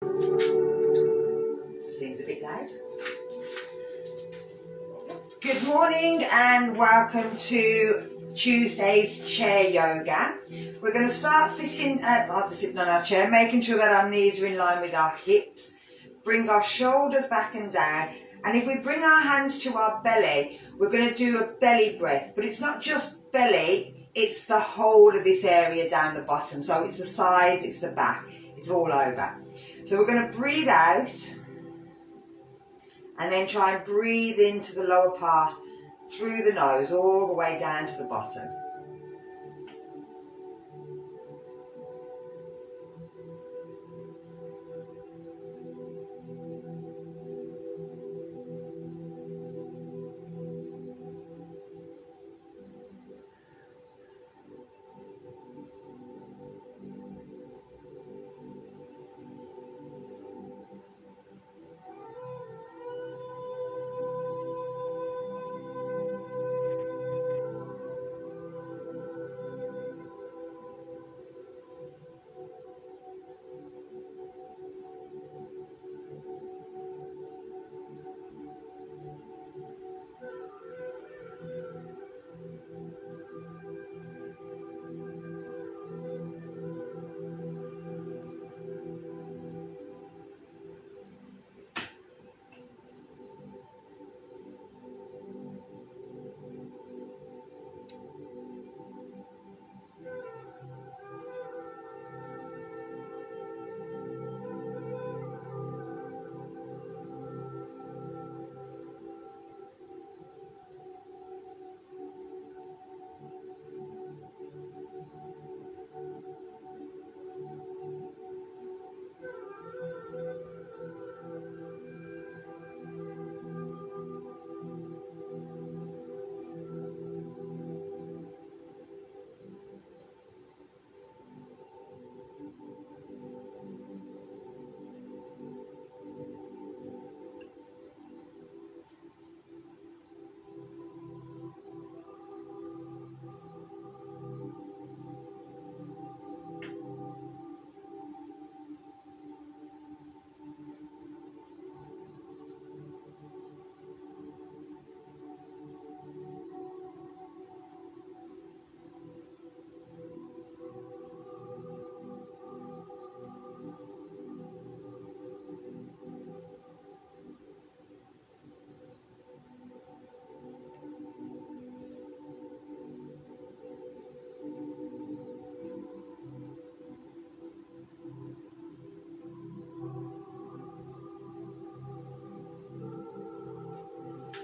Seems a bit loud. Good morning and welcome to Tuesday's chair yoga. We're going to start sitting on our chair, making sure that our knees are in line with our hips. Bring our shoulders back and down. And if we bring our hands to our belly, we're going to do a belly breath. But it's not just belly, it's the whole of this area down the bottom. So it's the sides, it's the back, it's all over. So we're going to breathe out. And then try and breathe into the lower part through the nose all the way down to the bottom.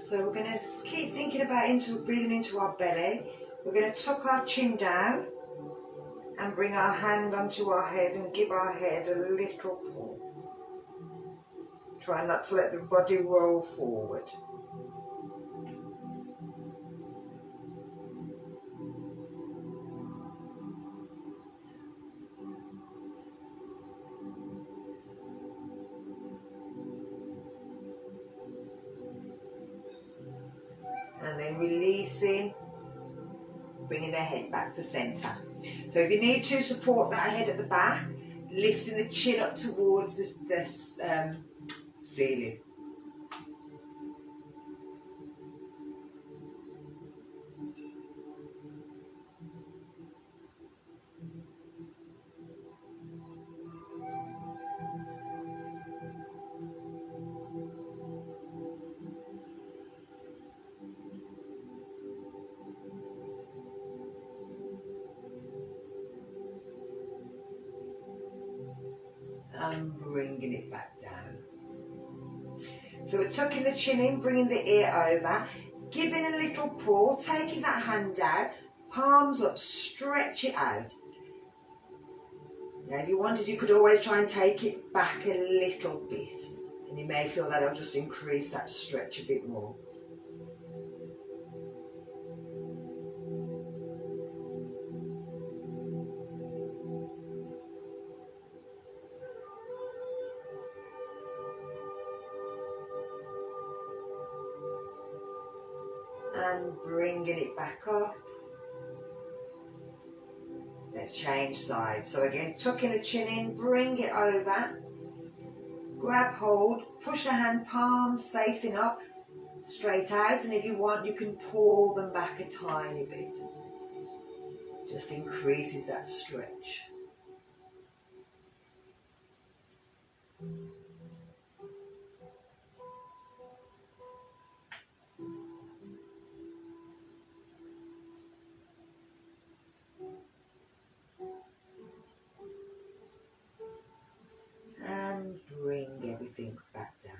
So we're going to keep thinking about breathing into our belly. We're going to tuck our chin down and bring our hand onto our head and give our head a little pull. Try not to let the body roll forward. And then releasing, bringing the head back to centre. So if you need to support that head at the back, lifting the chin up towards the ceiling. And bringing it back down. So we're tucking the chin in, bringing the ear over, giving a little pull, taking that hand out, palms up, stretch it out. Now if you wanted, you could always try and take it back a little bit, and you may feel that it'll just increase that stretch a bit more. And bringing it back up. Let's change sides. So again, tucking the chin in, bring it over, grab hold, push the hand palms facing up, straight out, and if you want you can pull them back a tiny bit. Just increases that stretch. And bring everything back down.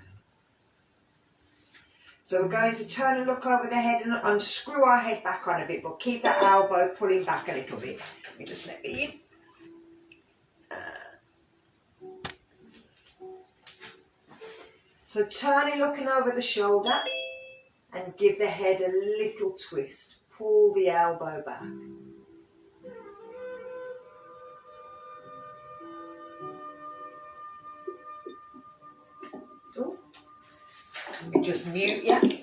So we're going to turn and look over the head and unscrew our head back on a bit, but keep that elbow pulling back a little bit. Let me just let me in. So turning, looking over the shoulder and give the head a little twist. Pull the elbow back. Ooh. Let me just mute you.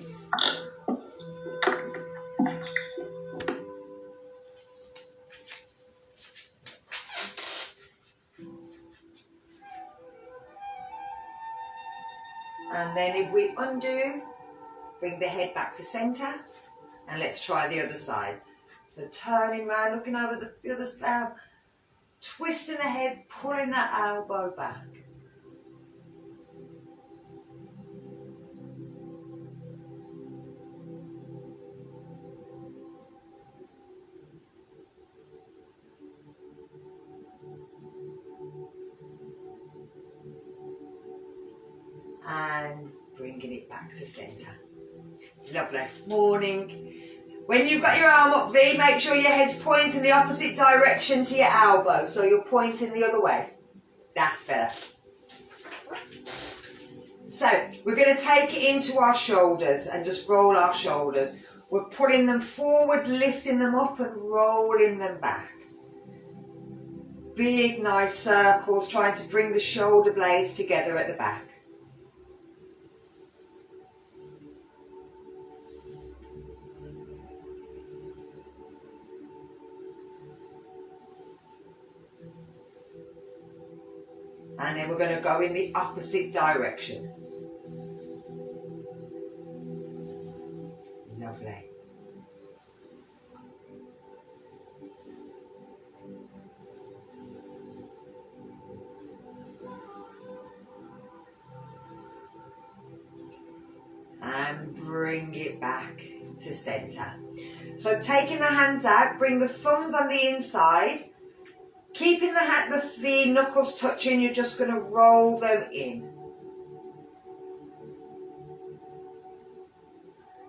And then if we undo, bring the head back to centre, and let's try the other side. So turning round, looking over the other side, twisting the head, pulling that elbow back. And bringing it back to centre. Lovely. Morning. When you've got your arm up V, make sure your head's pointing the opposite direction to your elbow, so you're pointing the other way. That's better. So we're going to take it into our shoulders and just roll our shoulders. We're pulling them forward, lifting them up and rolling them back. Big nice circles, trying to bring the shoulder blades together at the back. And then we're going to go in the opposite direction. Lovely. And bring it back to centre. So taking the hands out, bring the thumbs on the inside. Keeping the knuckles touching, you're just going to roll them in.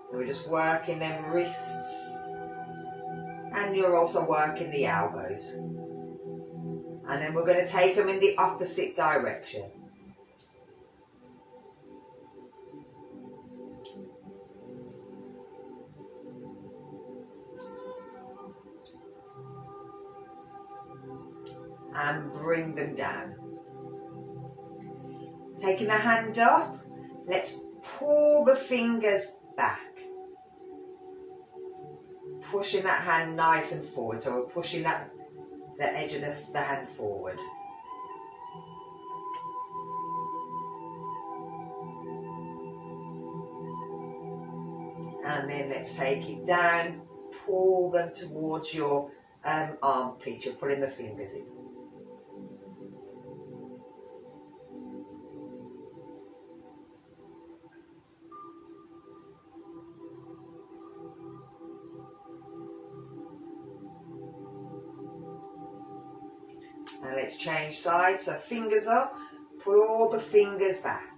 And we're just working them wrists. And you're also working the elbows. And then we're going to take them in the opposite direction. And bring them down. Taking the hand up, let's pull the fingers back. Pushing that hand nice and forward, so we're pushing the edge of the hand forward. And then let's take it down, pull them towards your armpit, you're pulling the fingers in. And let's change sides, so fingers up, pull all the fingers back.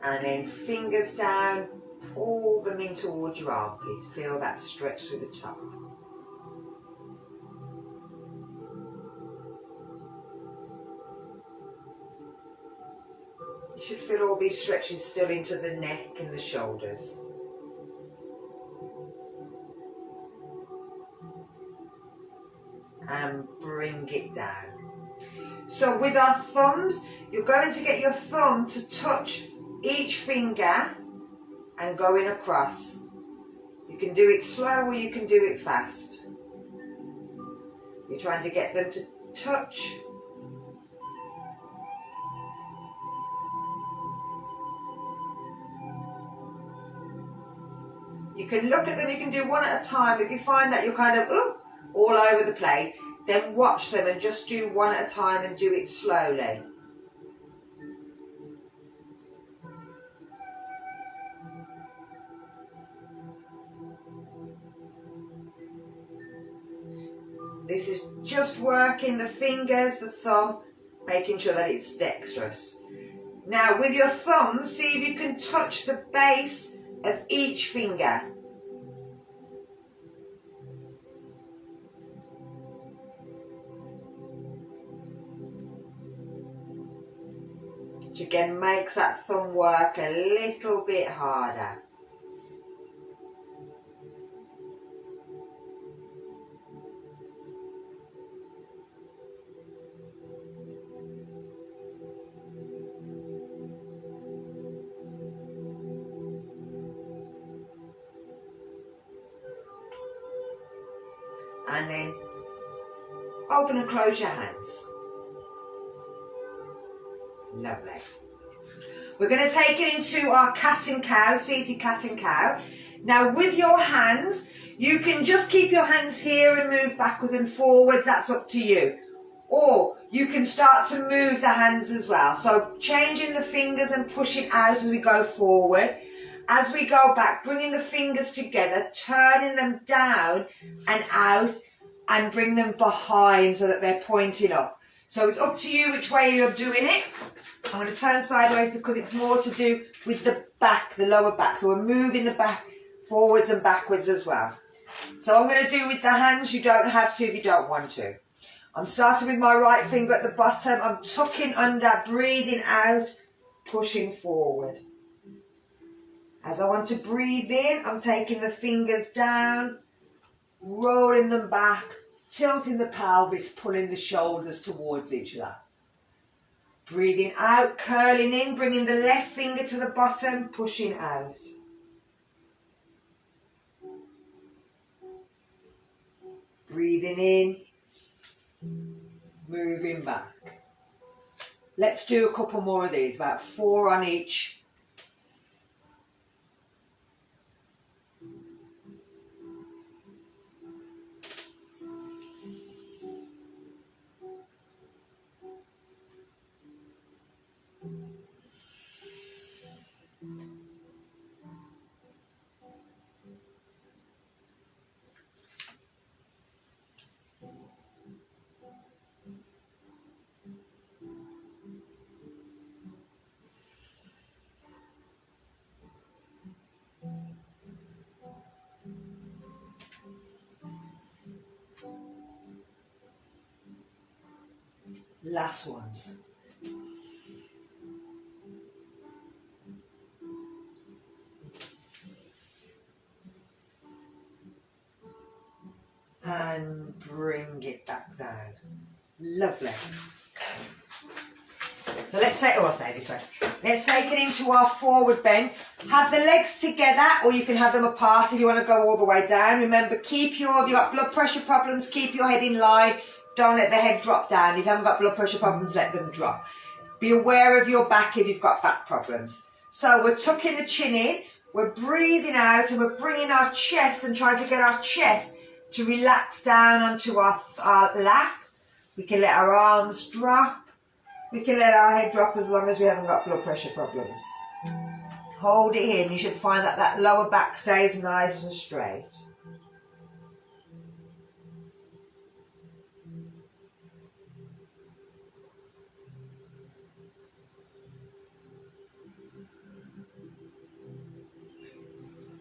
And then fingers down, pull them in towards your armpit. Feel that stretch through the top. You should feel all these stretches still into the neck and the shoulders. and bring it down. So with our thumbs, you're going to get your thumb to touch each finger and going across. You can do it slow or you can do it fast. You're trying to get them to touch. You can look at them, you can do one at a time. If you find that you're kind of all over the place, then watch them and just do one at a time and do it slowly. This is just working the fingers, the thumb, making sure that it's dexterous. Now with your thumb, see if you can touch the base of each finger. Which again makes that thumb work a little bit harder. And then open and close your hands. Lovely. We're going to take it into our cat and cow, seated cat and cow. Now with your hands, you can just keep your hands here and move backwards and forwards, that's up to you. Or you can start to move the hands as well. So changing the fingers and pushing out as we go forward. As we go back, bringing the fingers together, turning them down and out and bring them behind so that they're pointing up. So it's up to you which way you're doing it. I'm going to turn sideways because it's more to do with the back, the lower back. So we're moving the back forwards and backwards as well. So I'm going to do with the hands. You don't have to if you don't want to. I'm starting with my right finger at the bottom. I'm tucking under, breathing out, pushing forward. As I want to breathe in, I'm taking the fingers down, rolling them back, tilting the pelvis, pulling the shoulders towards each other. Breathing out, curling in, bringing the left finger to the bottom, pushing out. Breathing in, moving back. Let's do a couple more of these, about 4 on each. Last ones. And bring it back down. Lovely. So let's take, I'll say it this way. Let's take it into our forward bend. Have the legs together or you can have them apart if you want to go all the way down. Remember, if you've got blood pressure problems, keep your head in line. Don't let the head drop down. If you haven't got blood pressure problems, let them drop. Be aware of your back if you've got back problems. So we're tucking the chin in, we're breathing out and we're bringing our chest and trying to get our chest to relax down onto our lap. We can let our arms drop. We can let our head drop as long as we haven't got blood pressure problems. Hold it in. You should find that that lower back stays nice and straight.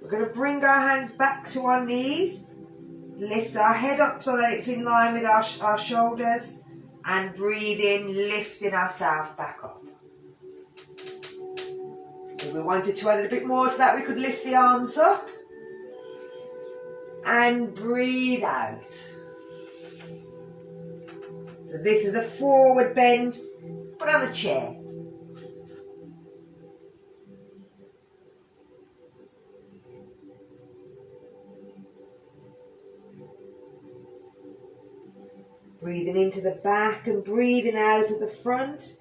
We're going to bring our hands back to our knees, lift our head up so that it's in line with our shoulders, and breathe in, lifting ourselves back up. If we wanted to add a bit more to that, we could lift the arms up and breathe out. So this is a forward bend, but on a chair. Breathing into the back and breathing out at the front.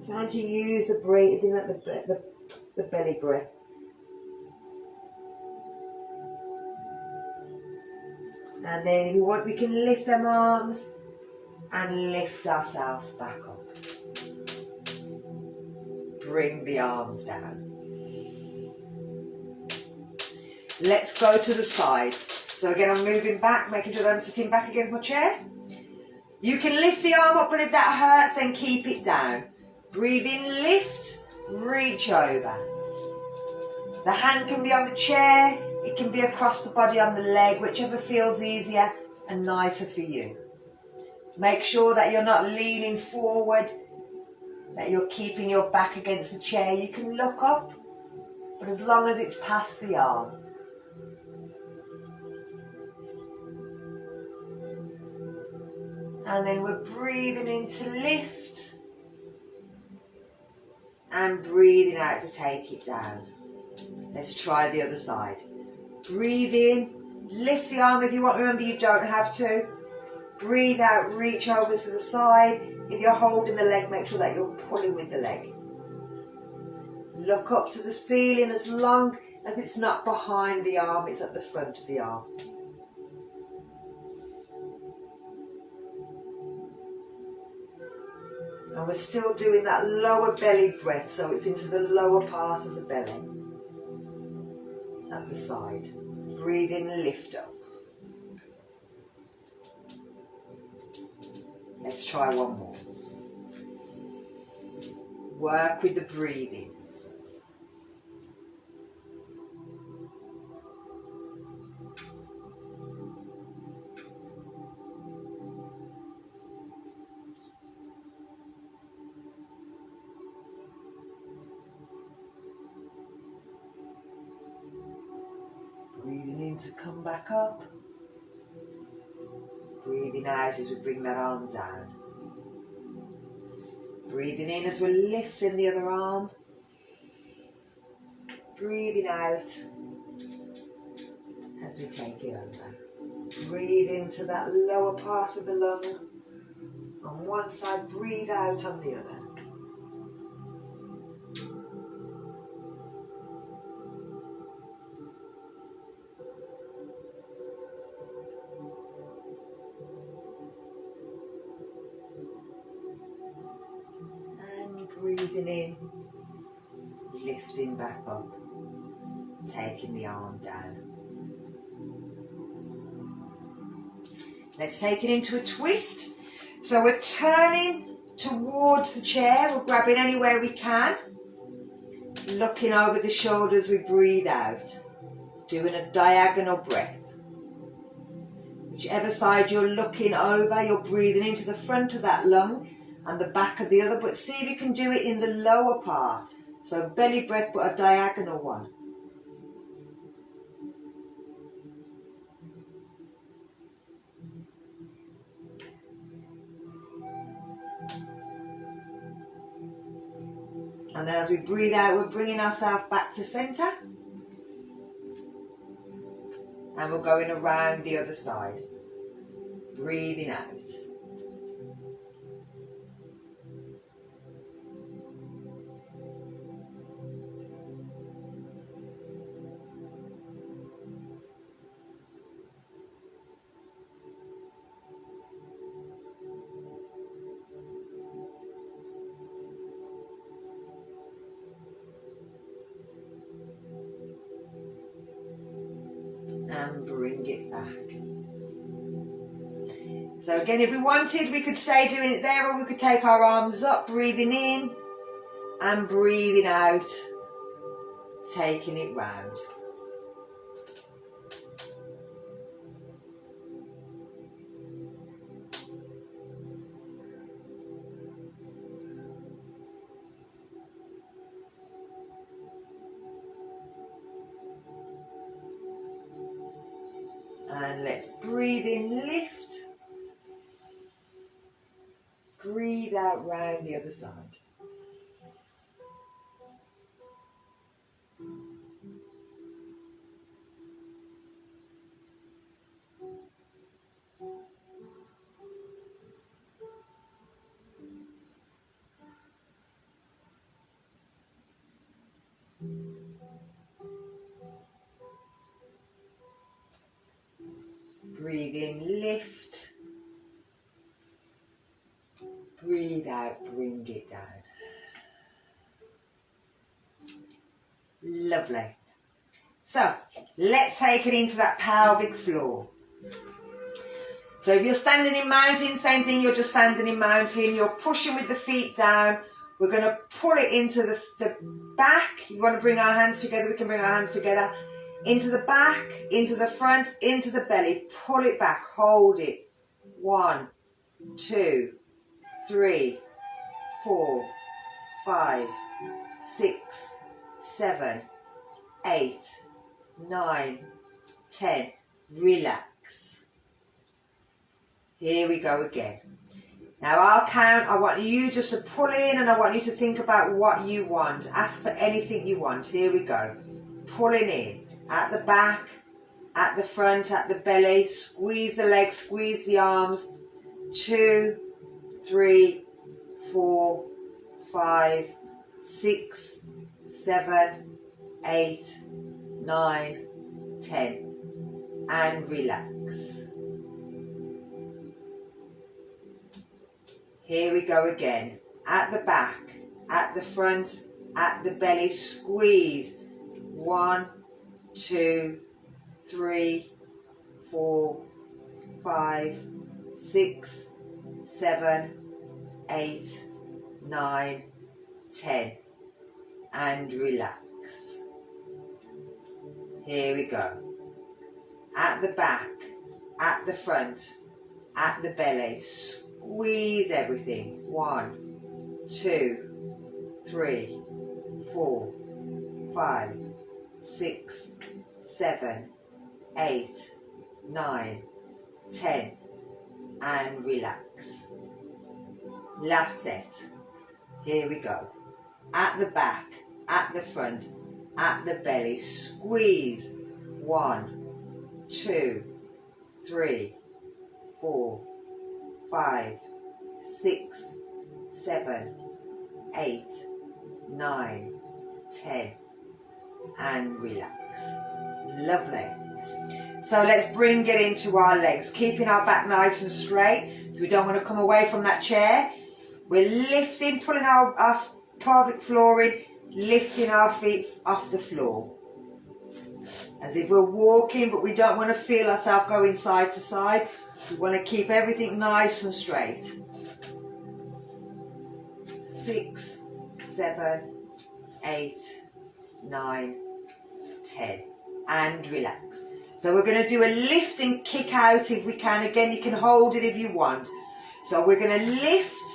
Trying to use the breathing at the belly breath. And then if you want, we can lift them arms and lift ourselves back up. Bring the arms down. Let's go to the side. So again, I'm moving back, making sure that I'm sitting back against my chair. You can lift the arm up, but if that hurts, then keep it down. Breathe in, lift, reach over. The hand can be on the chair, it can be across the body on the leg, whichever feels easier and nicer for you. Make sure that you're not leaning forward, that you're keeping your back against the chair. You can look up, but as long as it's past the arm. And then we're breathing in to lift and breathing out to take it down. Let's try the other side. Breathe in, lift the arm if you want. Remember, you don't have to. Breathe out, reach over to the side. If you're holding the leg, make sure that you're pulling with the leg. Look up to the ceiling as long as it's not behind the arm, it's at the front of the arm. And we're still doing that lower belly breath, so it's into the lower part of the belly. At the side. Breathe in, lift up. Let's try one more. Work with the breathing. Breathing in to come back up. Breathing out as we bring that arm down. Breathing in as we're lifting the other arm. Breathing out as we take it over. Breathe into that lower part of the lung. On one side, breathe out on the other. And breathing in, lifting back up, taking the arm down. Let's take it into a twist. So we're turning towards the chair, we're grabbing anywhere we can. Looking over the shoulders, we breathe out. Doing a diagonal breath. Whichever side you're looking over, you're breathing into the front of that lung and the back of the other, but see if you can do it in the lower part. So belly breath, but a diagonal one. And then as we breathe out, we're bringing ourselves back to centre. And we're going around the other side. Breathing out. And bring it back. So again, if we wanted, we could stay doing it there, or we could take our arms up, breathing in and breathing out, taking it round. And let's breathe in, lift. Breathe out round the other side. Breathe in, lift. Breathe out, bring it down. Lovely. So, let's take it into that pelvic floor. So if you're standing in mountain, same thing, you're just standing in mountain, you're pushing with the feet down. We're going to pull it into the back. You want to bring our hands together, we can bring our hands together. Into the back, into the front, into the belly. Pull it back, hold it. 1, 2, 3, 4, 5, 6, 7, 8, 9, 10. Relax. Here we go again. Now I'll count. I want you just to pull in and I want you to think about what you want. Ask for anything you want. Here we go. Pulling in. At the back, at the front, at the belly. Squeeze the legs, squeeze the arms. 2, 3, 4, 5, 6, 7, 8, 9, 10. And relax. Here we go again. At the back, at the front, at the belly, squeeze. 1, 2, 3, 4, 5, 6, 7, 8, 9, 10. And relax. Here we go. At the back, at the front, at the belly, squeeze everything. 1, 2, 3, 4, 5, 6, 7, 8, 9, 10. And relax. Last set. Here we go. At the back, at the front, at the belly, squeeze. 1, 2, 3, 4, 5, 6, 7, 8, 9, 10. And relax. Lovely. So let's bring it into our legs, keeping our back nice and straight, so we don't want to come away from that chair. We're lifting, pulling our pelvic floor in, lifting our feet off the floor. As if we're walking, but we don't want to feel ourselves going side to side. We want to keep everything nice and straight. 6, 7, 8, 9, 10. And relax. So we're going to do a lift and kick out if we can. Again, you can hold it if you want. So we're going to lift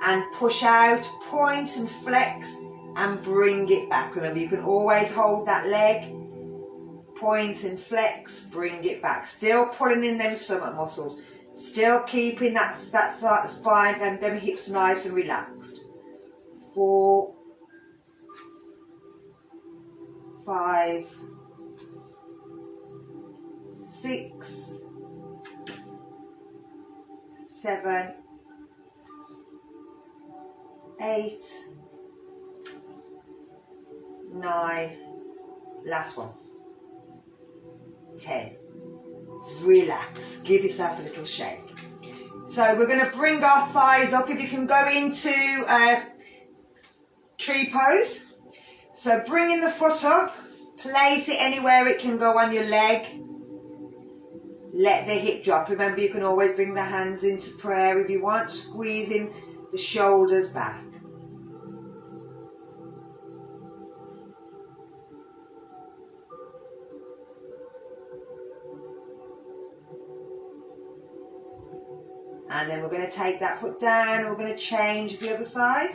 and push out, point and flex and bring it back. Remember, you can always hold that leg, point and flex, bring it back. Still pulling in them stomach muscles. Still keeping that spine and them hips nice and relaxed. 4, 5, 6, 7, 8, 9, last one, 10. Relax, give yourself a little shake. So we're going to bring our thighs up. If you can go into tree pose. So bringing the foot up, place it anywhere it can go on your leg. Let the hip drop. Remember, you can always bring the hands into prayer if you want, squeezing the shoulders back. And then we're going to take that foot down and we're going to change the other side.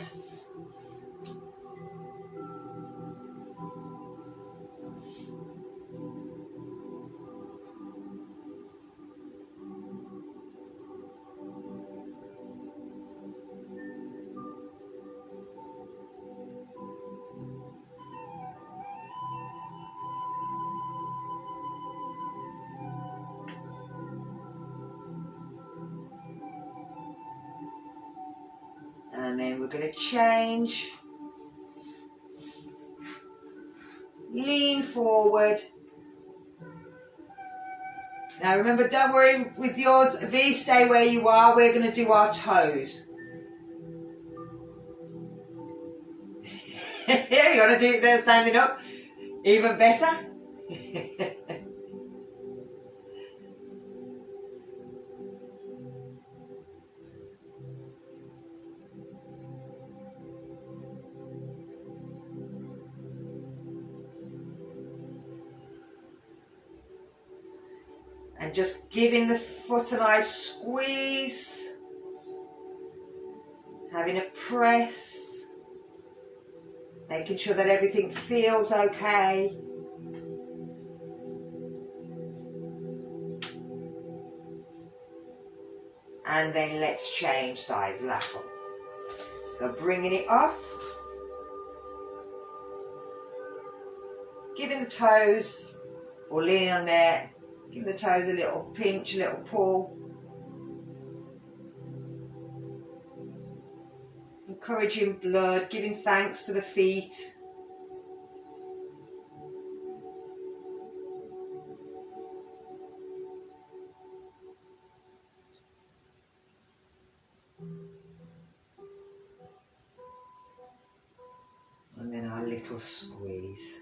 And then we're going to change. Lean forward. Now remember, don't worry with yours, V, stay where you are. We're going to do our toes. You want to do it there standing up? Even better. And just giving the foot a nice squeeze, having a press, making sure that everything feels okay. And then let's change sides, lateral. So bringing it up, giving the toes, or leaning on there, give the toes a little pinch, a little pull. Encouraging blood, giving thanks for the feet. And then our little squeeze.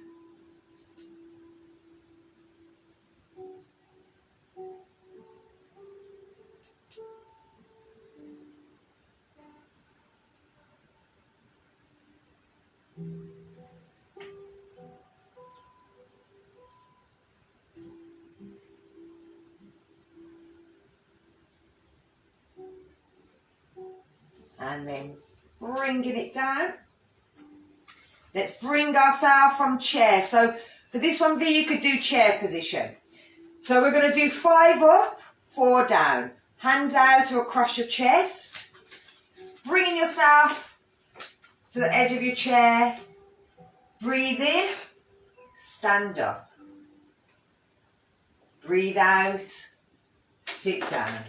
And then bringing it down. Let's bring ourselves from chair. So for this one, V, you could do chair position. So we're going to do 5 up, 4 down. Hands out or across your chest. Bringing yourself to the edge of your chair. Breathe in, stand up. Breathe out, sit down.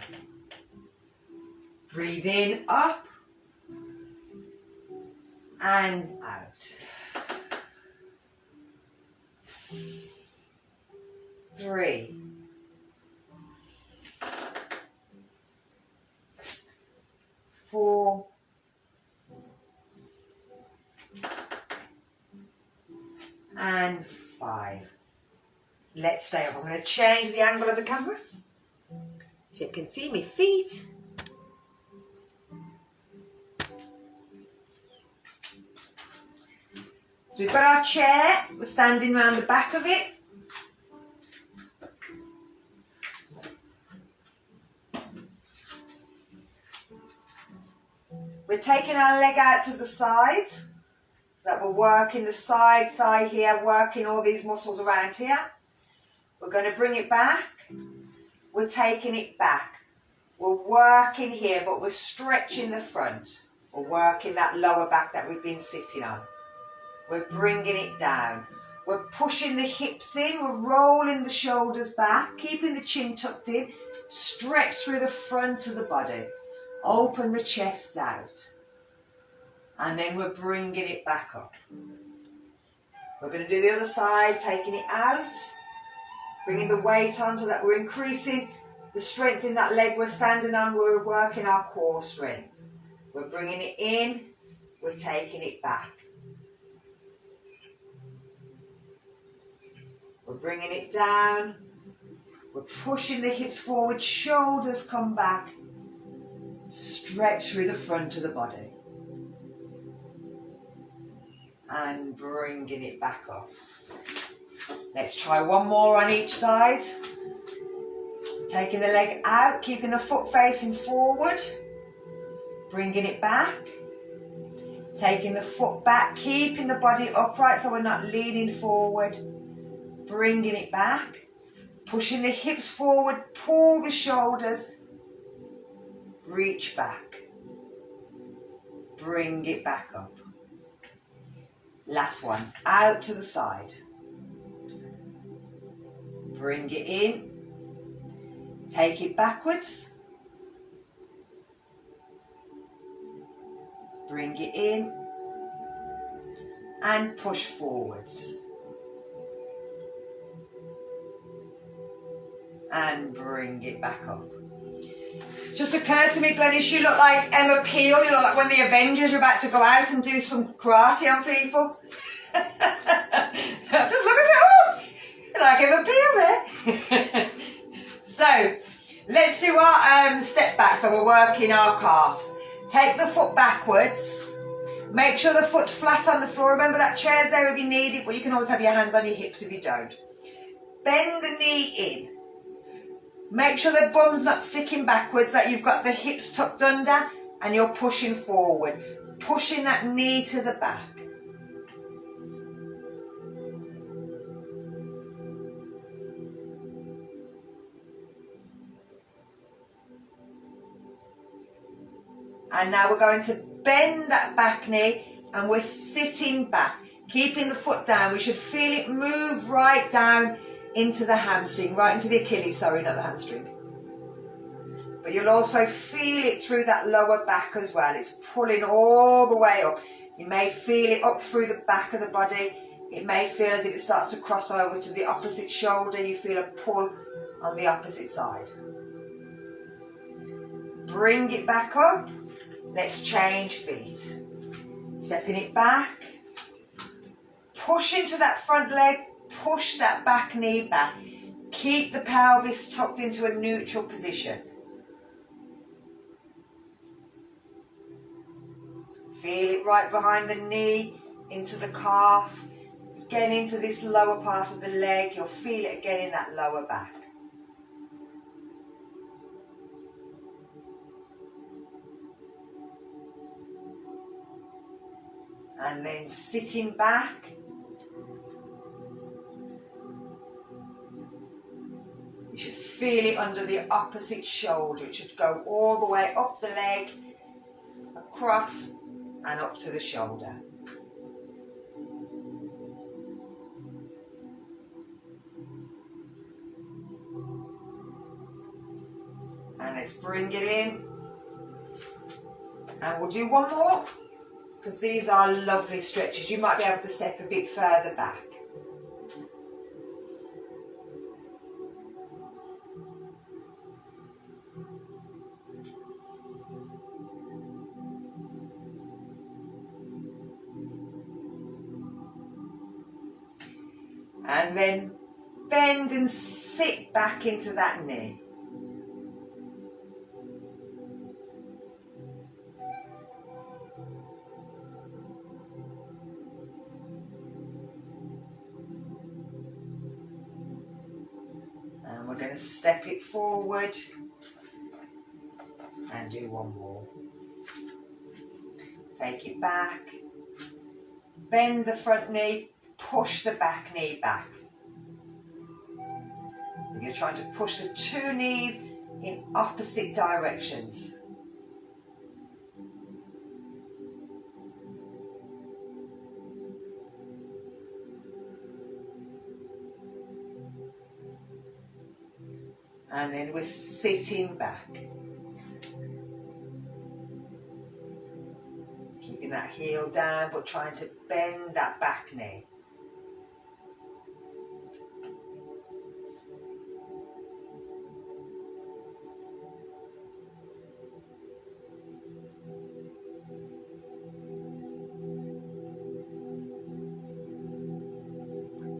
Breathe in, up and out. 3, 4, and 5. Let's stay up. I'm going to change the angle of the camera so you can see my feet. So we've got our chair, we're standing around the back of it. We're taking our leg out to the side, so that we're working the side thigh here, working all these muscles around here. We're going to bring it back. We're taking it back. We're working here, but we're stretching the front. We're working that lower back that we've been sitting on. We're bringing it down. We're pushing the hips in. We're rolling the shoulders back, keeping the chin tucked in. Stretch through the front of the body. Open the chest out. And then we're bringing it back up. We're going to do the other side, taking it out. Bringing the weight on so that we're increasing the strength in that leg we're standing on. We're working our core strength. We're bringing it in. We're taking it back. We're bringing it down. We're pushing the hips forward. Shoulders come back. Stretch through the front of the body. And bringing it back up. Let's try one more on each side. Taking the leg out, keeping the foot facing forward. Bringing it back. Taking the foot back, keeping the body upright so we're not leaning forward. Bringing it back. Pushing the hips forward, pull the shoulders. Reach back. Bring it back up. Last one, out to the side. Bring it in. Take it backwards. Bring it in and push forwards. And bring it back up. Just occurred to me, Glenys, you look like Emma Peel. You look like one of the Avengers. You're about to go out and do some karate on people. Just look at it. Oh, you're like Emma Peel there. So, let's do our step back. So we're working our calves. Take the foot backwards. Make sure the foot's flat on the floor. Remember that chair's there if you need it, but you can always have your hands on your hips if you don't. Bend the knee in. Make sure the bum's not sticking backwards, that you've got the hips tucked under and you're pushing forward. Pushing that knee to the back. And now we're going to bend that back knee and we're sitting back, keeping the foot down. We should feel it move right down into the hamstring, right into the Achilles, sorry, not the hamstring. But you'll also feel it through that lower back as well. It's pulling all the way up. You may feel it up through the back of the body. It may feel as if it starts to cross over to the opposite shoulder. You feel a pull on the opposite side. Bring it back up. Let's change feet. Stepping it back. Push into that front leg. Push that back knee back. Keep the pelvis tucked into a neutral position. Feel it right behind the knee, into the calf, again into this lower part of the leg. You'll feel it again in that lower back. And then sitting back. You should feel it under the opposite shoulder. It should go all the way up the leg, across and up to the shoulder. And let's bring it in. And we'll do one more, because these are lovely stretches. You might be able to step a bit further back. And then bend and sit back into that knee. And we're going to step it forward and do one more. Take it back. Bend the front knee. Push the back knee back. And you're trying to push the two knees in opposite directions. And then we're sitting back. Keeping that heel down, but trying to bend that back knee.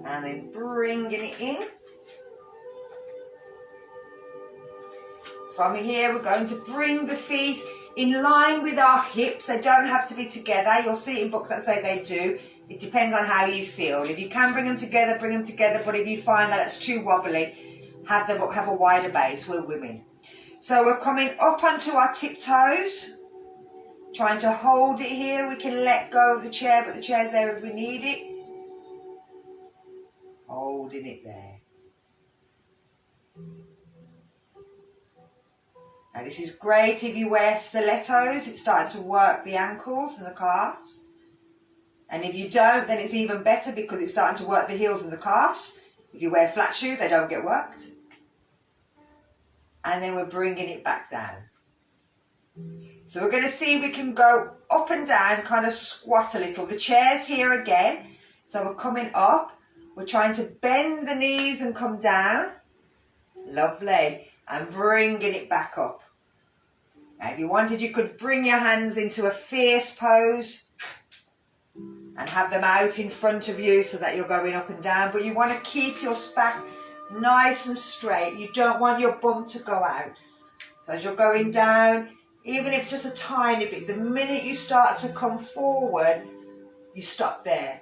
And then bringing it in. From here, we're going to bring the feet in line with our hips. They don't have to be together. You'll see in books that say they do. It depends on how you feel. If you can bring them together, bring them together. But if you find that it's too wobbly, have a wider base. We're women. So we're coming up onto our tiptoes. Trying to hold it here. We can let go of the chair, but the chair's there if we need it. Holding it there. Now this is great if you wear stilettos. It's starting to work the ankles and the calves. And if you don't, then it's even better because it's starting to work the heels and the calves. If you wear flat shoes, they don't get worked. And then we're bringing it back down. So we're going to see if we can go up and down, kind of squat a little. The chair's here again. So we're coming up. We're trying to bend the knees and come down. Lovely. And bringing it back up. Now if you wanted, you could bring your hands into a fierce pose and have them out in front of you so that you're going up and down. But you want to keep your back nice and straight. You don't want your bum to go out. So as you're going down, even if it's just a tiny bit, the minute you start to come forward, you stop there.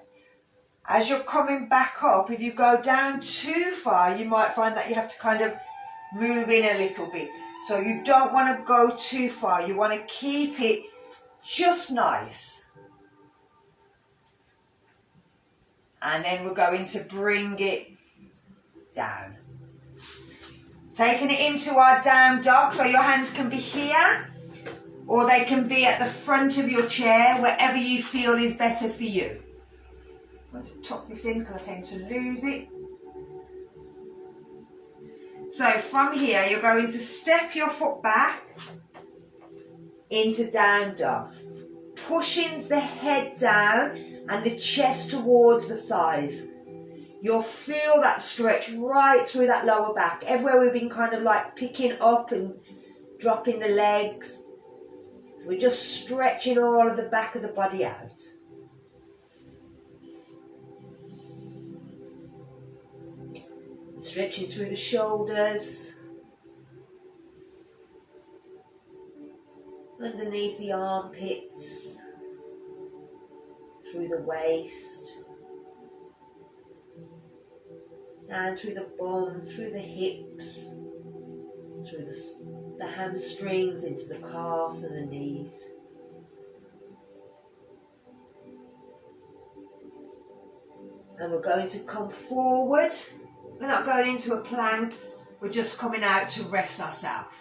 As you're coming back up, if you go down too far, you might find that you have to kind of move in a little bit. So you don't want to go too far. You want to keep it just nice. And then we're going to bring it down. Taking it into our down dog, so your hands can be here or they can be at the front of your chair, wherever you feel is better for you. I'm going to tuck this in because I tend to lose it. So from here, you're going to step your foot back into down dog, pushing the head down and the chest towards the thighs. You'll feel that stretch right through that lower back, everywhere we've been kind of like picking up and dropping the legs. So we're just stretching all of the back of the body out. Stretching through the shoulders, underneath the armpits, through the waist, down through the bum, through the hips, through the hamstrings, into the calves and the knees. And we're going to come forward. We're not going into a plank, we're just coming out to rest ourselves.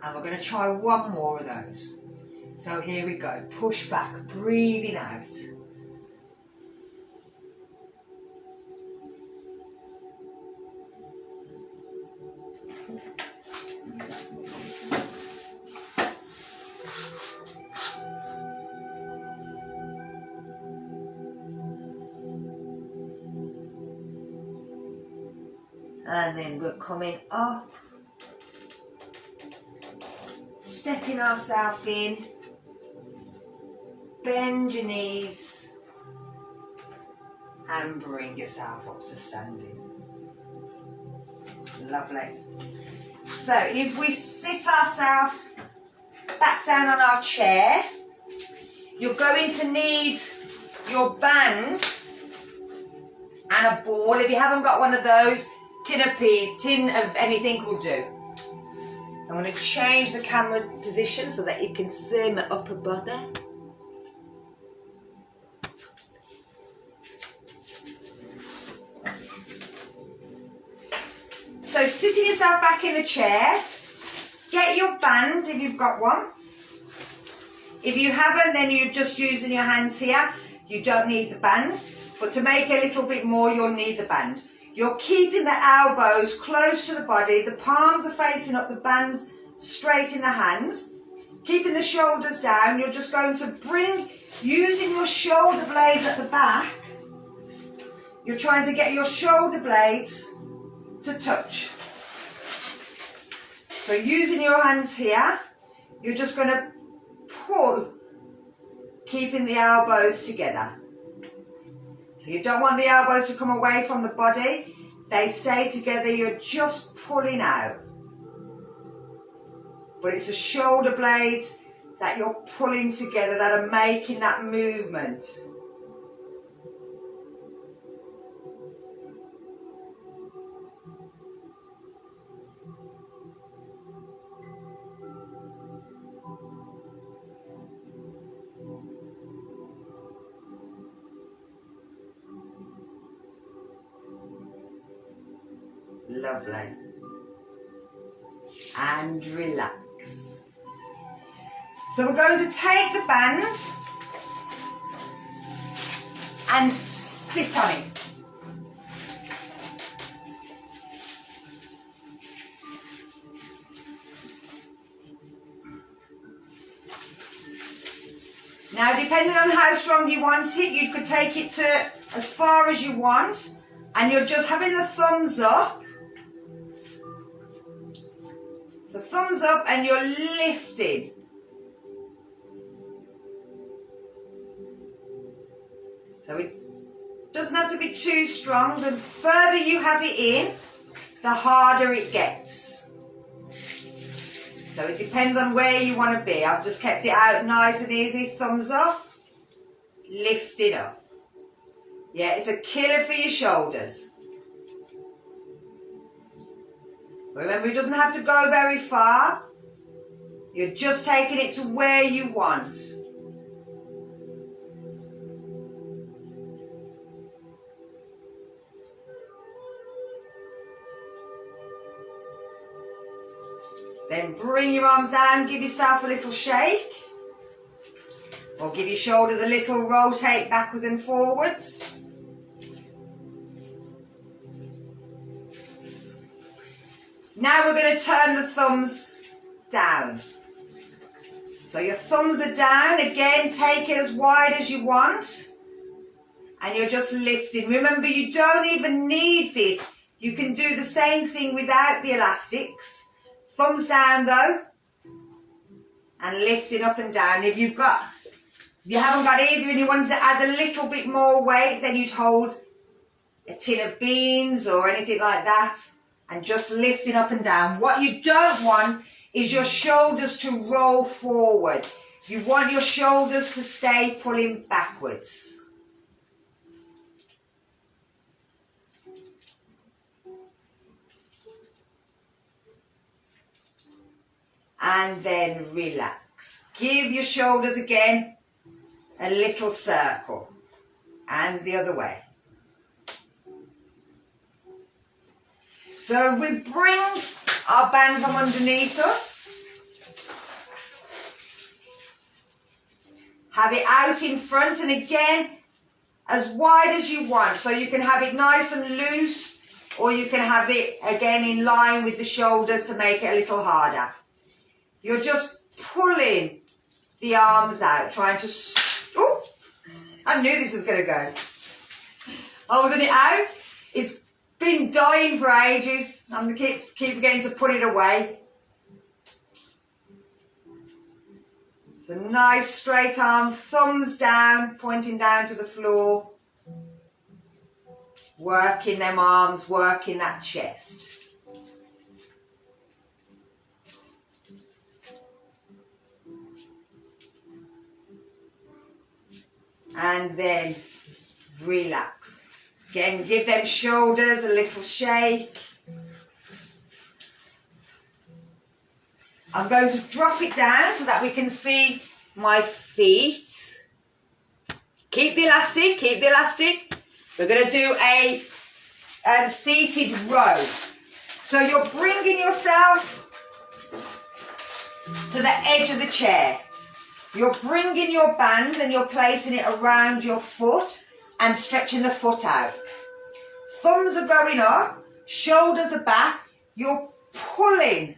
And we're going to try one more of those. So here we go, push back, breathing out. And then we're coming up, stepping ourselves in, bend your knees and bring yourself up to standing. Lovely. So if we sit ourselves back down on our chair, you're going to need your band and a ball. If you haven't got one of those, tin of anything will do. I'm going to change the camera position so that you can see my upper body. So sitting yourself back in the chair, get your band if you've got one. If you haven't, then you're just using your hands here. You don't need the band, but to make a little bit more, you'll need the band. You're keeping the elbows close to the body, the palms are facing up, the band's straight in the hands. Keeping the shoulders down, you're just going to bring, using your shoulder blades at the back, you're trying to get your shoulder blades to touch. So using your hands here, you're just going to pull, keeping the elbows together. So you don't want the elbows to come away from the body. They stay together, you're just pulling out. But it's the shoulder blades that you're pulling together that are making that movement. Lovely. And relax. So we're going to take the band and sit on it. Now, depending on how strong you want it, you could take it to as far as you want, and you're just having the thumbs up. So thumbs up, and you're lifting. So it doesn't have to be too strong. The further you have it in, the harder it gets. So it depends on where you want to be. I've just kept it out nice and easy. Thumbs up, lift it up. Yeah, it's a killer for your shoulders. Remember, it doesn't have to go very far. You're just taking it to where you want. Then bring your arms down, give yourself a little shake. Or give your shoulders a little rotate backwards and forwards. Now we're going to turn the thumbs down. So your thumbs are down. Again, take it as wide as you want. And you're just lifting. Remember, you don't even need this. You can do the same thing without the elastics. Thumbs down though, and lifting up and down. If you haven't got either and you want to add a little bit more weight, then you'd hold a tin of beans or anything like that, and just lifting up and down. What you don't want is your shoulders to roll forward. You want your shoulders to stay pulling backwards. And then relax. Give your shoulders again a little circle. And the other way. So we bring our band from underneath us. Have it out in front, and again, as wide as you want. So you can have it nice and loose, or you can have it again in line with the shoulders to make it a little harder. You're just pulling the arms out, trying to... Oh, I knew this was going to go. Holding it out. It's been dying for ages. I'm going to keep forgetting to put it away. It's a nice straight arm, thumbs down, pointing down to the floor. Working them arms, working that chest. And then relax. Again, give them shoulders a little shake. I'm going to drop it down so that we can see my feet. Keep the elastic, keep the elastic. We're going to do a seated row. So you're bringing yourself to the edge of the chair. You're bringing your band and you're placing it around your foot and stretching the foot out. Thumbs are going up, shoulders are back. You're pulling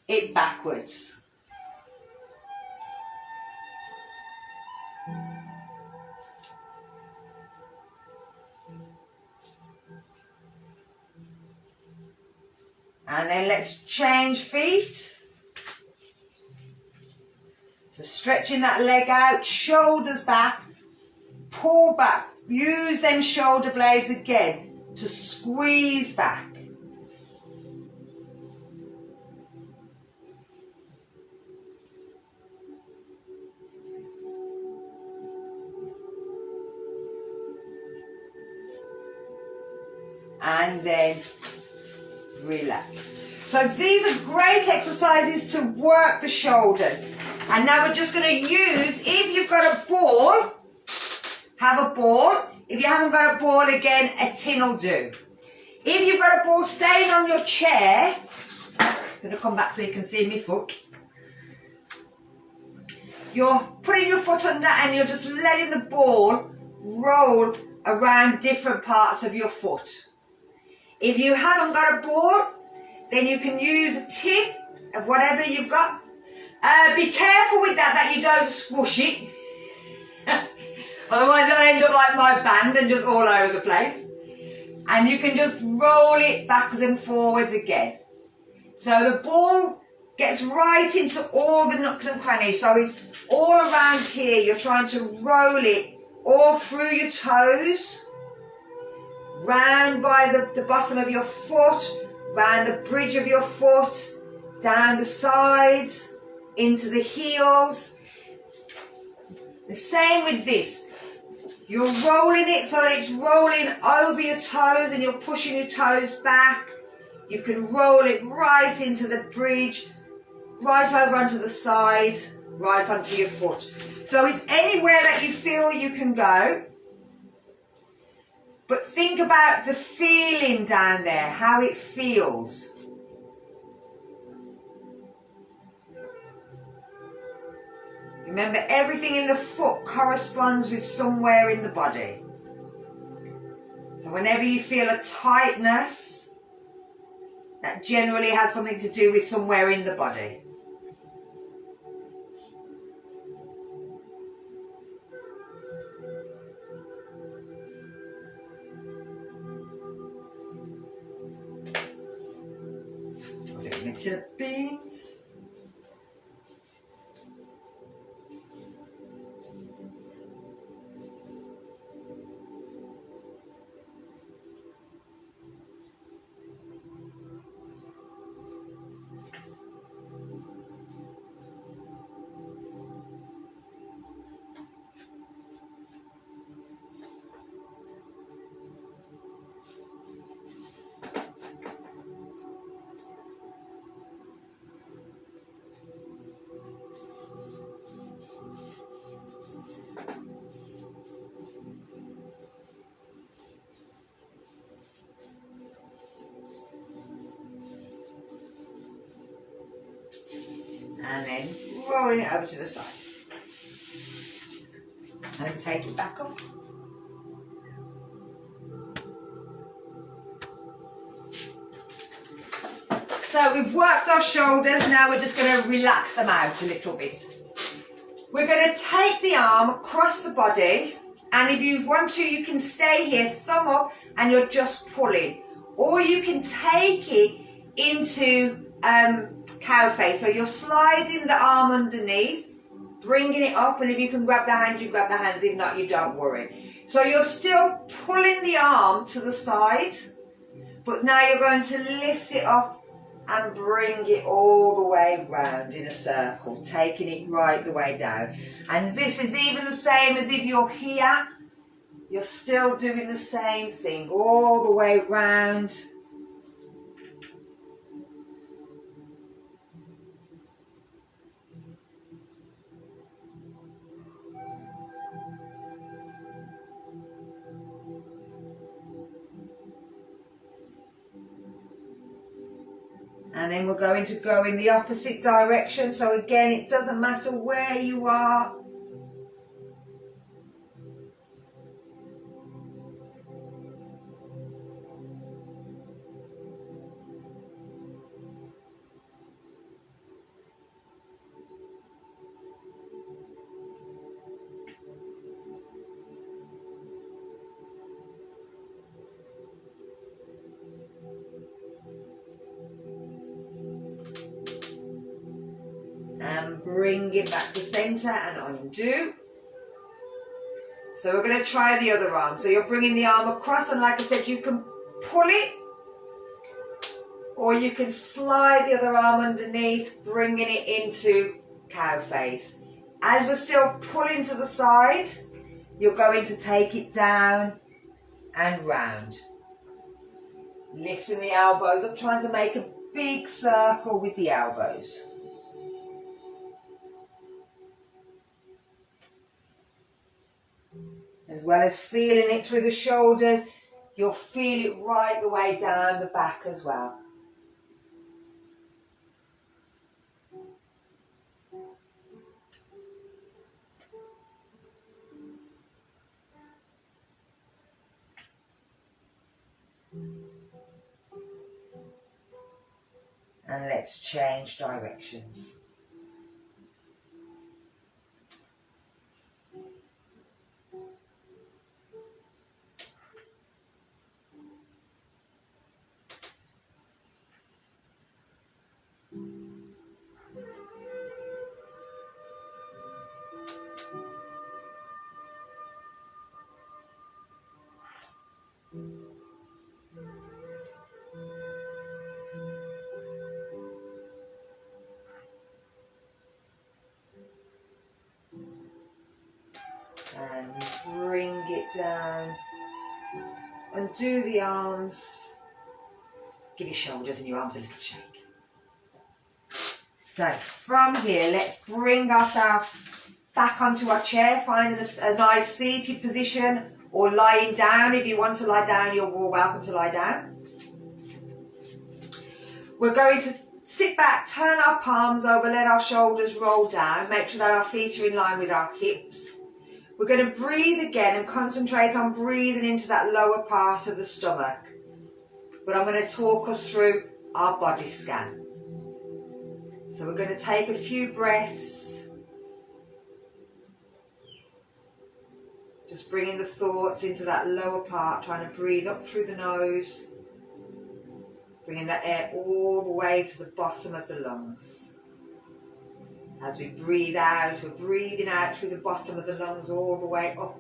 it backwards. And then let's change feet. So stretching that leg out, shoulders back, pull back. Use them shoulder blades again to squeeze back. And then relax. So these are great exercises to work the shoulders. And now we're just going to use, if you've got a ball, have a ball. If you haven't got a ball, again, a tin will do. If you've got a ball staying on your chair, I'm going to come back so you can see my foot. You're putting your foot under and you're just letting the ball roll around different parts of your foot. If you haven't got a ball, then you can use a tin of whatever you've got. Be careful with that you don't squish it. Otherwise I'll end up like my band and just all over the place. And you can just roll it backwards and forwards again. So the ball gets right into all the nooks and crannies. So it's all around here. You're trying to roll it all through your toes, round by the bottom of your foot, round the bridge of your foot, down the sides, into the heels. The same with this. You're rolling it so that it's rolling over your toes and you're pushing your toes back. You can roll it right into the bridge, right over onto the side, right onto your foot. So it's anywhere that you feel you can go. But think about the feeling down there, how it feels. Remember, everything in the foot corresponds with somewhere in the body. So whenever you feel a tightness, that generally has something to do with somewhere in the body. Put it into the beans. And then rolling it over to the side. And take it back up. So we've worked our shoulders, now we're just going to relax them out a little bit. We're going to take the arm across the body, and if you want to, you can stay here, thumb up, and you're just pulling. Or you can take it into cow face. So you're sliding the arm underneath, bringing it up, and if you can grab the hands, you grab the hands. If not, you don't worry. So you're still pulling the arm to the side, but now you're going to lift it up and bring it all the way round in a circle, taking it right the way down. And this is even the same as if you're here. You're still doing the same thing, all the way round. And then we're going to go in the opposite direction. So again, it doesn't matter where you are. And bring it back to centre and undo. So we're going to try the other arm. So you're bringing the arm across, and like I said, you can pull it, or you can slide the other arm underneath, bringing it into cow face. As we're still pulling to the side, you're going to take it down and round. Lifting the elbows up, trying to make a big circle with the elbows. As well as feeling it through the shoulders, you'll feel it right the way down the back as well. And let's change directions. bring it down. Undo the arms. Give your shoulders and your arms a little shake. So from here, let's bring ourselves back onto our chair, finding a nice seated position, or lying down. If you want to lie down, you're more welcome to lie down. We're going to sit back, turn our palms over, let our shoulders roll down, make sure that our feet are in line with our hips. We're going to breathe again and concentrate on breathing into that lower part of the stomach. But I'm going to talk us through our body scan. So we're going to take a few breaths. Just bringing the thoughts into that lower part, trying to breathe up through the nose. Bringing that air all the way to the bottom of the lungs. As we breathe out, we're breathing out through the bottom of the lungs all the way up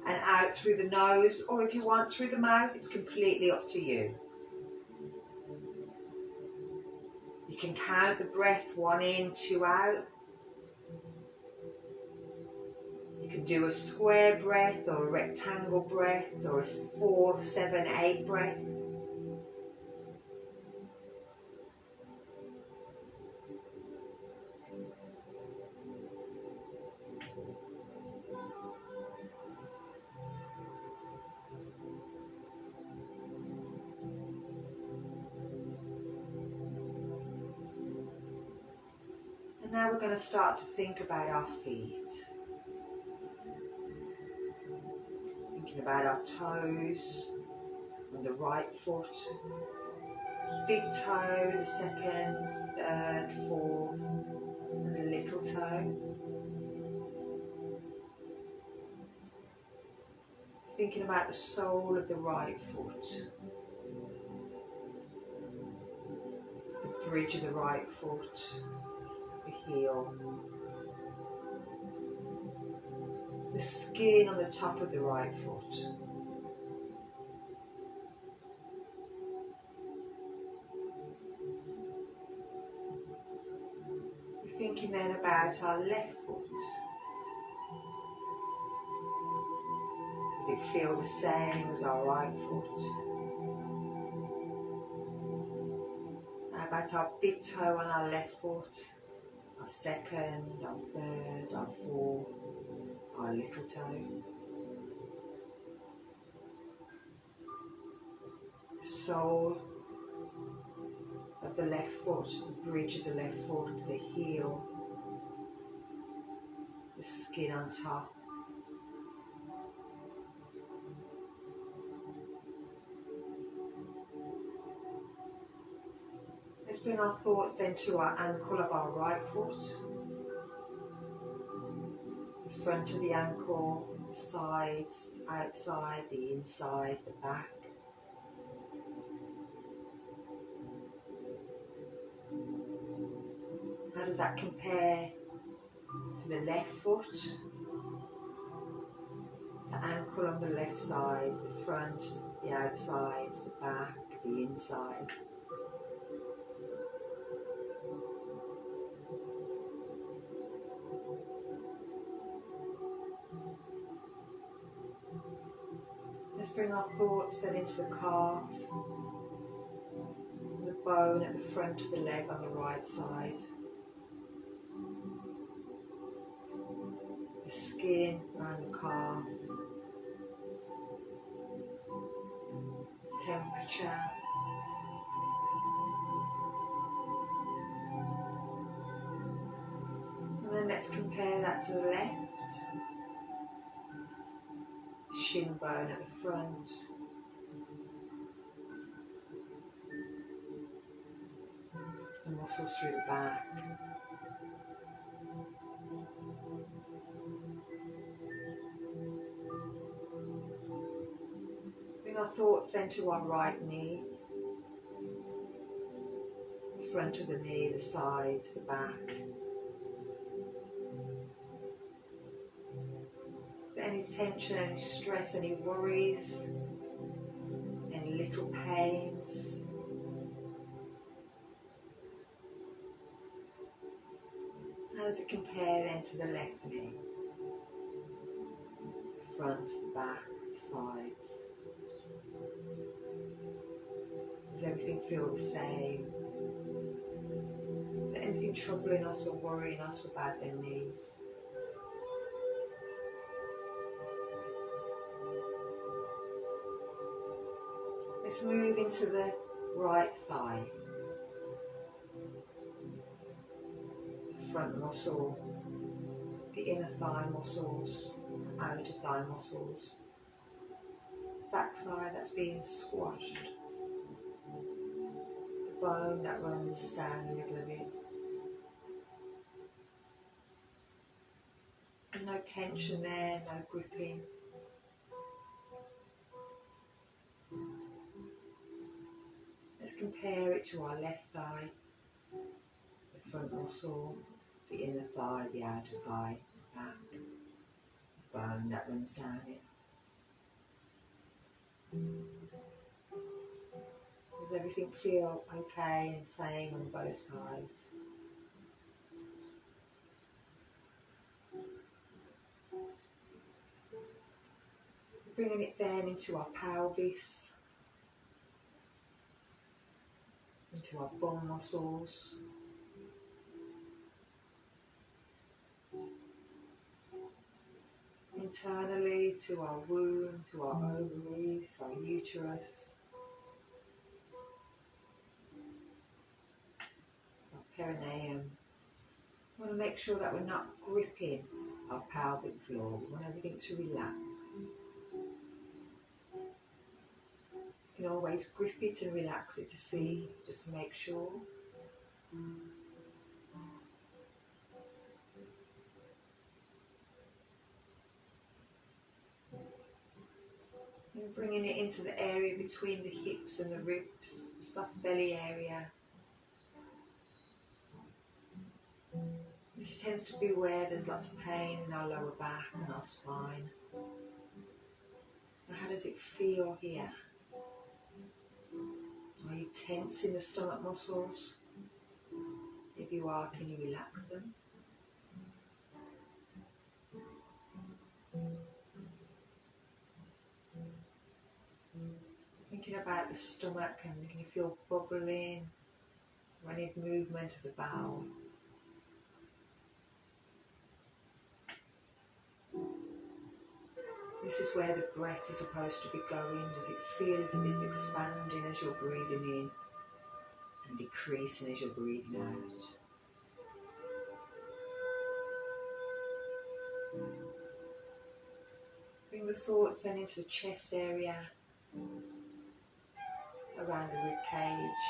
and out through the nose, or if you want through the mouth, it's completely up to you. You can count the breath, 1 in, 2 out. You can do a square breath or a rectangle breath or a 4, 7, 8 breath. Now we're going to start to think about our feet. Thinking about our toes on the right foot. Big toe, the second, third, fourth, and the little toe. Thinking about the sole of the right foot. The bridge of the right foot. The heel, the skin on the top of the right foot, we're thinking then about our left foot. Does it feel the same as our right foot? How about our big toe on our left foot? Our second, our third, our fourth, our little toe. The sole of the left foot, the bridge of the left foot, the heel, the skin on top. Let's bring our thoughts then to our ankle of our right foot. The front of the ankle, the sides, the outside, the inside, the back. How does that compare to the left foot? The ankle on the left side, the front, the outside, the back, the inside. Let's bring our thoughts then into the calf, the bone at the front of the leg on the right side, the skin around the calf, the temperature, and then let's compare that to the left. Shin bone at the front, the muscles through the back, bring our thoughts then to our right knee, the front of the knee, the sides, the back. Any tension, any stress, any worries, any little pains. How does it compare then to the left knee? front, the back, the sides. Does everything feel the same? Is there anything troubling us or worrying us about their knees? Let's move into the right thigh, the front muscle, the inner thigh muscles, outer thigh muscles, back thigh that's being squashed, the bone that runs down the middle of it. And no tension there, no gripping. Let's compare it to our left thigh, the front muscle, the inner thigh, the outer thigh, the back, the bone that runs down it. Does everything feel okay and same on both sides? Bringing it then into our pelvis, into our bum muscles, internally to our womb, to our ovaries, our uterus, our perineum. We want to make sure that we're not gripping our pelvic floor. We want everything to relax. You can always grip it and relax it to see, just to make sure. And bringing it into the area between the hips and the ribs, the soft belly area. This tends to be where there's lots of pain in our lower back and our spine. So how does it feel here? Are you tense in the stomach muscles? If you are, can you relax them? Thinking about the stomach, and can you feel bubbling or any movement of the bowel? This is where the breath is supposed to be going. Does it feel as if it's expanding as you're breathing in and decreasing as you're breathing out? Bring the thoughts then into the chest area, around the rib cage,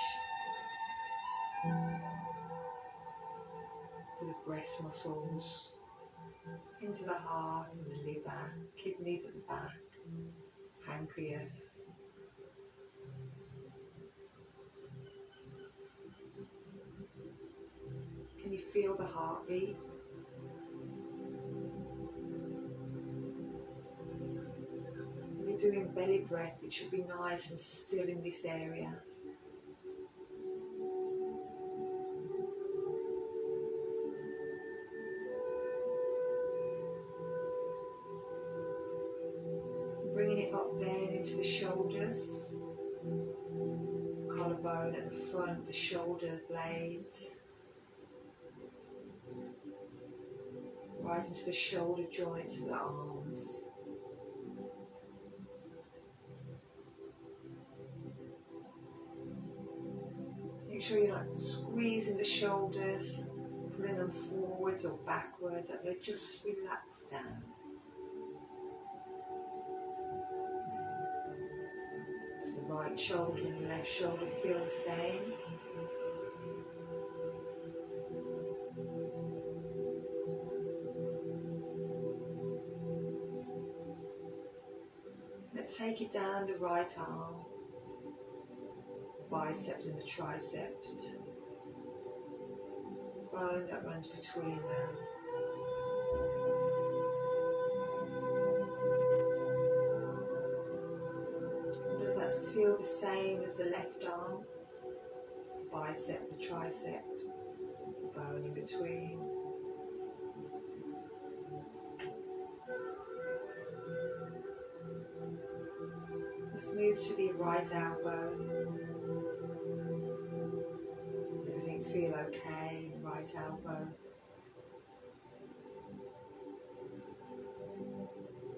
to the breast muscles, into the heart and the liver, kidneys at the back, pancreas. Can you feel the heartbeat? When you're doing belly breath, it should be nice and still in this area. Bringing it up then into the shoulders, the collarbone at the front, the shoulder blades, right into the shoulder joints of the arms. Make sure you're not squeezing the shoulders, pulling them forwards or backwards, that they just relax down. Does the right shoulder and the left shoulder feel the same? Let's take it down the right arm, the bicep and the tricep, the bone that runs between them. Does that feel the same as the left arm? The bicep, the tricep, the bone in between. your right elbow. Does everything feel okay in the right elbow?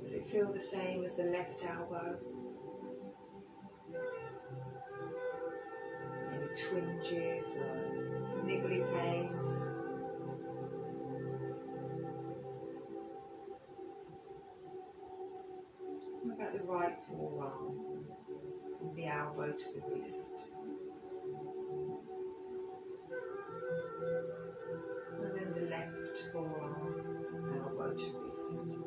Does it feel the same as the left elbow? Any twinges or niggly pains? What about the right forearm, from the elbow to the wrist? And then the left forearm, elbow to wrist.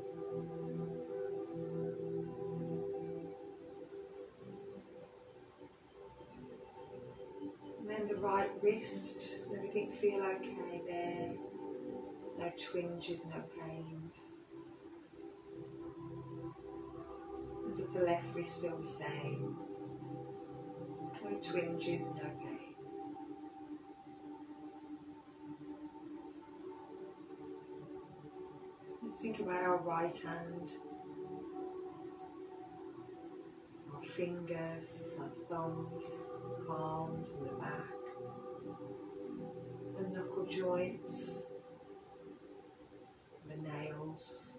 And then the right wrist. Does everything feel okay there? No twinges, no pains. And does the left wrist feel the same? No twinges, no pain. Let's think about our right hand, our fingers, our thumbs, the palms and the back, the knuckle joints, the nails.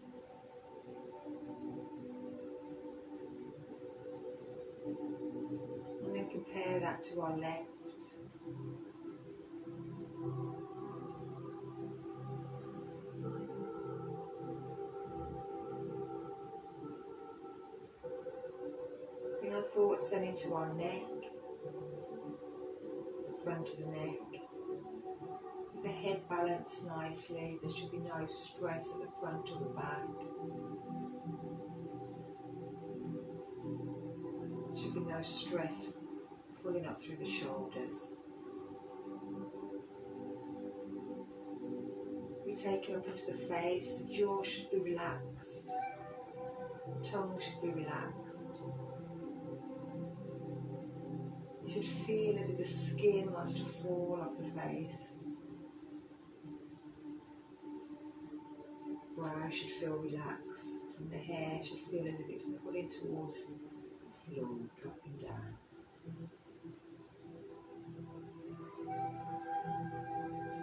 And then compare that to our left. Bring our thoughts then into our neck, the front of the neck. With the head balanced nicely, there should be no stress at the front or the back. There should be no stress pulling up through the shoulders. We take it up into the face, the jaw should be relaxed, the tongue should be relaxed. You should feel as if the skin wants to fall off the face. Brow should feel relaxed and the hair should feel as if it's pulling towards the floor, dropping down.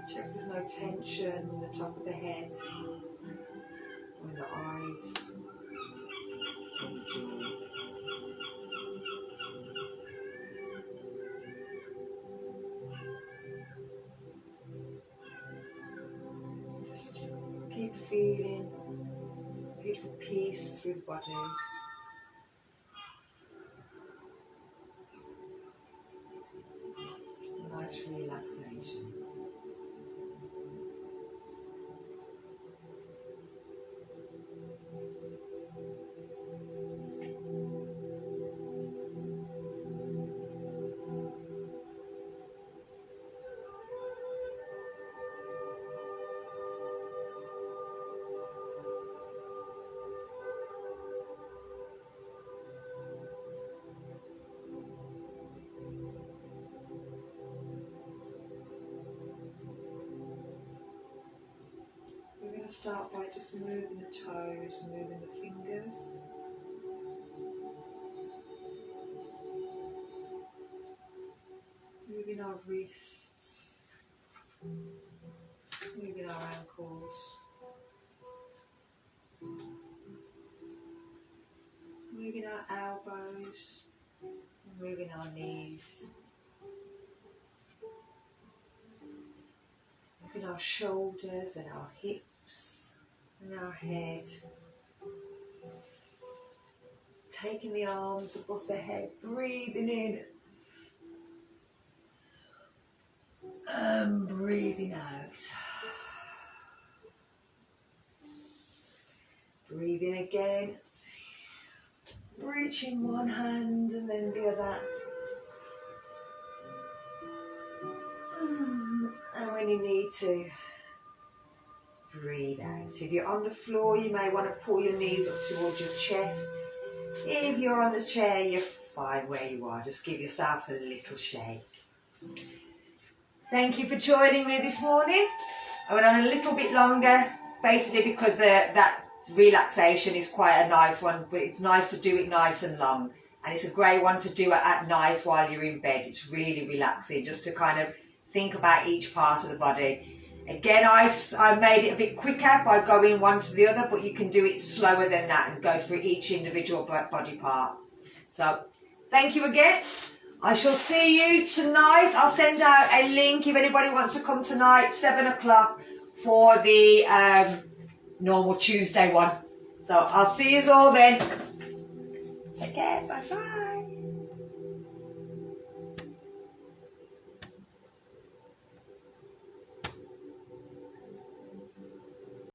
Check there's no tension in the top of the head, or in the eyes, or in the jaw. Just keep feeling beautiful peace through the body. Nice relaxation. Start by just moving the toes, moving the fingers. Moving our wrists, moving our ankles, moving our elbows, moving our knees, moving our shoulders and our hips and our head. Taking the arms above the head, breathing in and breathing out. Breathing again, reaching one hand and then the other. And when you need to, breathe out. If you're on the floor, you may want to pull your knees up towards your chest. If you're on the chair, you're fine where you are. Just give yourself a little shake. Thank you for joining me this morning. I went on a little bit longer, basically because that relaxation is quite a nice one, but it's nice to do it nice and long. and it's a great one to do at night while you're in bed. It's really relaxing, just to kind of think about each part of the body. Again, I made it a bit quicker by going one to the other, but you can do it slower than that and go through each individual body part. So, thank you again. I shall see you tonight. I'll send out a link if anybody wants to come tonight, 7 o'clock, for the normal Tuesday one. So, I'll see you all then. Take care. Bye-bye.